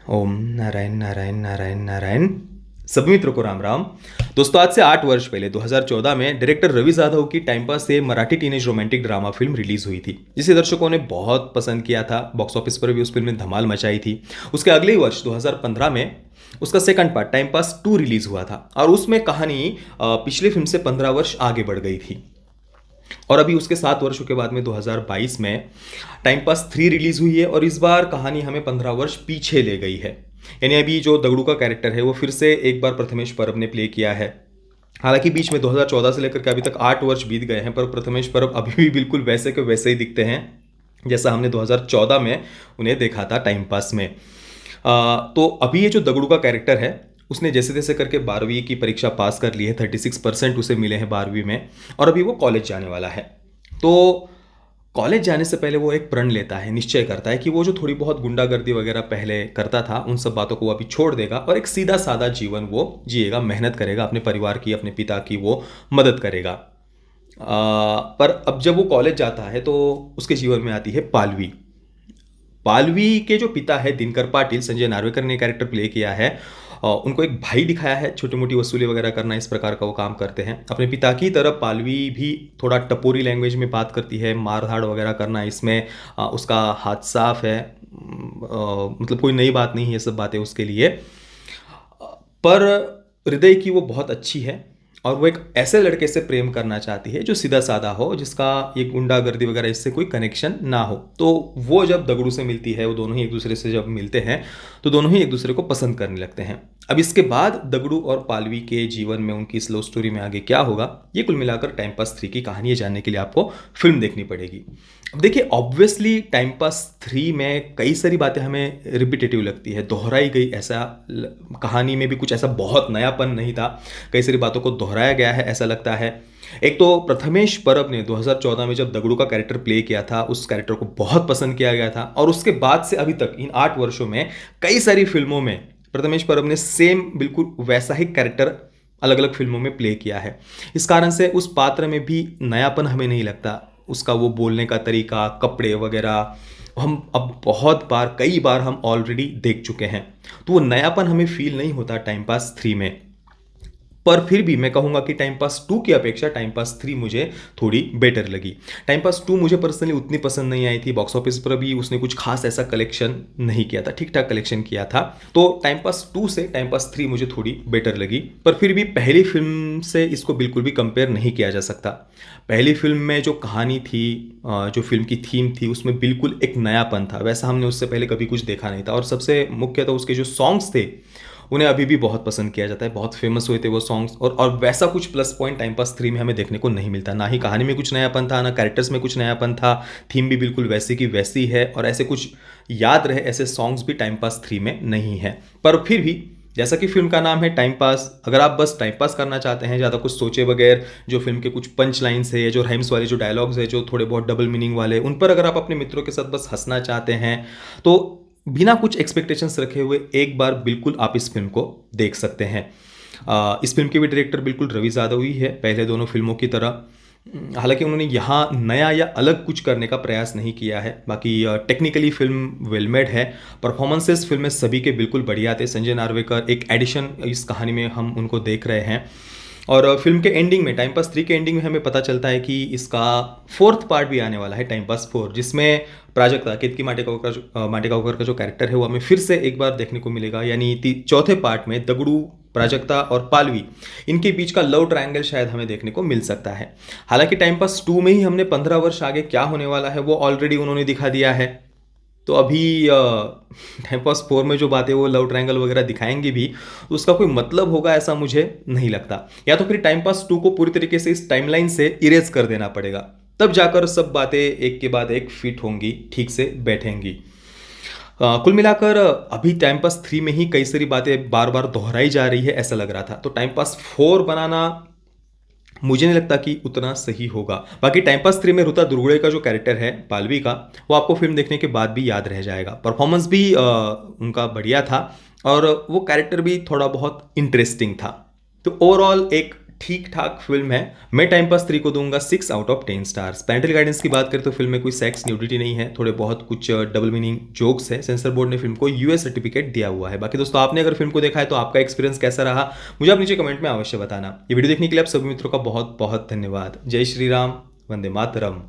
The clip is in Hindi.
ओम नारायण नारायण नारायण नारायण। सभी मित्रों को राम राम। दोस्तों, आज से 8 वर्ष पहले 2014 में डायरेक्टर रवि जाधव की टाइम पास से Marathi teenage romantic drama film release हुई थी, जिसे दर्शकों ने बहुत पसंद किया था। बॉक्स ऑफिस पर भी उस फिल्म ने धमाल मचाई थी। उसके अगले ही वर्ष 2015 में उसका second part time pass 2 release हुआ था और उसमें कहानी पिछली फिल्म से 15 वर्ष आगे बढ़ गई थी। और अभी उसके 7 वर्षों के बाद में 2022 में टाइम पास 3 रिलीज हुई है और इस बार कहानी हमें 15 वर्ष पीछे ले गई है। यानी अभी जो दगड़ू का कैरेक्टर है वो फिर से एक बार प्रथमेश परब ने प्ले किया है। हालांकि बीच में 2014 से लेकर के अभी तक 8 वर्ष बीत गए हैं, पर प्रथमेश परब अभी भी बिल्कुल वैसे के वैसे ही दिखते हैं जैसा हमने 2014 में उन्हें देखा था टाइम पास में। तो अभी ये जो दगड़ू का कैरेक्टर है उसने जैसे तैसे करके 12वीं की परीक्षा पास कर ली है। 36% उसे मिले हैं 12वीं में और अभी वो कॉलेज जाने वाला है। तो कॉलेज जाने से पहले वो एक प्रण लेता है, निश्चय करता है कि वो जो थोड़ी बहुत गुंडागर्दी वगैरह पहले करता था उन सब बातों को वो अभी छोड़ देगा और एक सीधा साधा जीवन वो जिएगा, मेहनत करेगा, अपने परिवार की, अपने पिता की वो मदद करेगा। पर अब जब वो कॉलेज जाता है तो उसके जीवन में आती है पालवी। पालवी के जो पिता है दिनकर पाटिल, संजय नार्वेकर ने कैरेक्टर प्ले किया है। उनको एक भाई दिखाया है, छोटी मोटी वसूली वगैरह करना, इस प्रकार का वो काम करते हैं। अपने पिता की तरह पालवी भी थोड़ा टपोरी लैंग्वेज में बात करती है, मार धाड़ वगैरह करना इसमें उसका हाथ साफ है। मतलब कोई नई बात नहीं है ये सब बातें उसके लिए। पर हृदय की वो बहुत अच्छी है और वो एक ऐसे लड़के से प्रेम करना चाहती है जो सीधा साधा हो, जिसका ये गुंडागर्दी वगैरह इससे कोई कनेक्शन ना हो। तो वो जब दगड़ू से मिलती है, वो दोनों ही एक दूसरे से जब मिलते हैं तो दोनों ही एक दूसरे को पसंद करने लगते हैं। अब इसके बाद दगड़ू और पालवी के जीवन में उनकी इस लव स्टोरी में आगे क्या होगा, ये कुल मिलाकर टाइम पास 3 की कहानी जानने के लिए आपको फिल्म देखनी पड़ेगी। अब देखिए, ऑब्वियसली टाइम पास 3 में कई सारी बातें हमें रिपीटेटिव लगती है, दोहराई गई। ऐसा कहानी में भी कुछ ऐसा बहुत नयापन नहीं था, कई सारी बातों को दोहराया गया है ऐसा लगता है। एक तो प्रथमेश परब ने 2014 में जब दगड़ू का कैरेक्टर प्ले किया था, उस कैरेक्टर को बहुत पसंद किया गया था और उसके बाद से अभी तक इन 8 वर्षों में कई सारी फिल्मों में प्रथमेश परब ने सेम बिल्कुल वैसा ही कैरेक्टर अलग अलग फिल्मों में प्ले किया है। इस कारण से उस पात्र में भी नयापन हमें नहीं लगता। उसका वो बोलने का तरीका, कपड़े वगैरह हम अब बहुत बार, कई बार हम ऑलरेडी देख चुके हैं, तो वो नयापन हमें फील नहीं होता टाइम पास 3 में। पर फिर भी मैं कहूंगा कि टाइम पास 2 की अपेक्षा टाइम पास 3 मुझे थोड़ी बेटर लगी। टाइम पास 2 मुझे पर्सनली उतनी पसंद नहीं आई थी। बॉक्स ऑफिस पर भी उसने कुछ खास ऐसा कलेक्शन नहीं किया था, ठीक ठाक कलेक्शन किया था। तो टाइम पास 2 से टाइम पास 3 मुझे थोड़ी बेटर लगी। पर फिर भी पहली फिल्म से इसको बिल्कुल भी कंपेयर नहीं किया जा सकता। पहली फिल्म में जो कहानी थी, जो फिल्म की थीम थी, उसमें बिल्कुल एक नयापन था, वैसा हमने उससे पहले कभी कुछ देखा नहीं था। और सबसे मुख्य तो उसके जो सॉन्ग्स थे उन्हें अभी भी बहुत पसंद किया जाता है, बहुत फेमस हुए थे वो सॉन्ग्स। और वैसा कुछ प्लस पॉइंट टाइम पास 3 में हमें देखने को नहीं मिलता। ना ही कहानी में कुछ नयापन था, ना कैरेक्टर्स में कुछ नयापन था। थीम भी बिल्कुल वैसी की वैसी है और ऐसे कुछ याद रहे ऐसे सॉन्ग्स भी टाइम पास 3 में नहीं है। पर फिर भी जैसा कि फिल्म का नाम है टाइम पास, अगर आप बस टाइम पास करना चाहते हैं, ज़्यादा कुछ सोचे बगैर, जो फिल्म के कुछ पंच लाइन्स है, जो राइम्स वाले जो डायलॉग्स है, जो थोड़े बहुत डबल मीनिंग वाले, उन पर अगर आप अपने मित्रों के साथ बस हंसना चाहते हैं, तो बिना कुछ एक्सपेक्टेशंस रखे हुए एक बार बिल्कुल आप इस फिल्म को देख सकते हैं। इस फिल्म के भी डायरेक्टर बिल्कुल रवि जाधव ही है, पहले दोनों फिल्मों की तरह। हालांकि उन्होंने यहाँ नया या अलग कुछ करने का प्रयास नहीं किया है। बाकी टेक्निकली फिल्म वेल मेड है, परफॉर्मेंसेस फिल्म में सभी के बिल्कुल बढ़िया थे। संजय नार्वेकर एक एडिशन इस कहानी में हम उनको देख रहे हैं। और फिल्म के एंडिंग में, टाइम पास 3 के एंडिंग में हमें पता चलता है कि इसका 4th पार्ट भी आने वाला है, टाइम पास 4, जिसमें प्राजक्ता केतकी माटेगांवकर का जो कैरेक्टर है वो हमें फिर से एक बार देखने को मिलेगा। यानी चौथे पार्ट में दगड़ू, प्राजक्ता और पालवी, इनके बीच का लव ट्रायंगल शायद हमें देखने को मिल सकता है। हालांकि टाइम पास 2 में ही हमने 15 वर्ष आगे क्या होने वाला है वो ऑलरेडी उन्होंने दिखा दिया है। तो अभी टाइम पास 4 में जो बातें वो लव ट्रायंगल वगैरह दिखाएंगे भी, तो उसका कोई मतलब होगा ऐसा मुझे नहीं लगता। या तो फिर टाइम पास 2 को पूरी तरीके से इस टाइमलाइन से इरेज कर देना पड़ेगा, तब जाकर सब बातें एक के बाद एक फिट होंगी, ठीक से बैठेंगी। कुल मिलाकर अभी टाइम पास 3 में ही कई सारी बातें बार बार दोहराई जा रही है ऐसा लग रहा था। तो टाइम पास 4 बनाना मुझे नहीं लगता कि उतना सही होगा। बाकी टाइम पास 3 में ऋता दुर्गुड़े का जो कैरेक्टर है पालवी का, वो आपको फिल्म देखने के बाद भी याद रह जाएगा। परफॉर्मेंस भी उनका बढ़िया था और वो कैरेक्टर भी थोड़ा बहुत इंटरेस्टिंग था। तो ओवरऑल एक ठीक ठाक फिल्म है। मैं टाइम पास 3 को दूंगा 6 out of 10 stars. Parental guidance की बात करें तो फिल्म में कोई सेक्स न्यूडिटी नहीं है, थोड़े बहुत कुछ डबल मीनिंग जोक्स है। सेंसर बोर्ड ने फिल्म को यूएस सर्टिफिकेट दिया हुआ है। बाकी दोस्तों, आपने अगर फिल्म को देखा है तो आपका एक्सपीरियंस कैसा रहा, मुझे आप नीचे कमेंट में अवश्य बताना। ये वीडियो देखने के लिए आप सभी मित्रों का बहुत बहुत धन्यवाद। जय श्री राम, वंदे मातरम।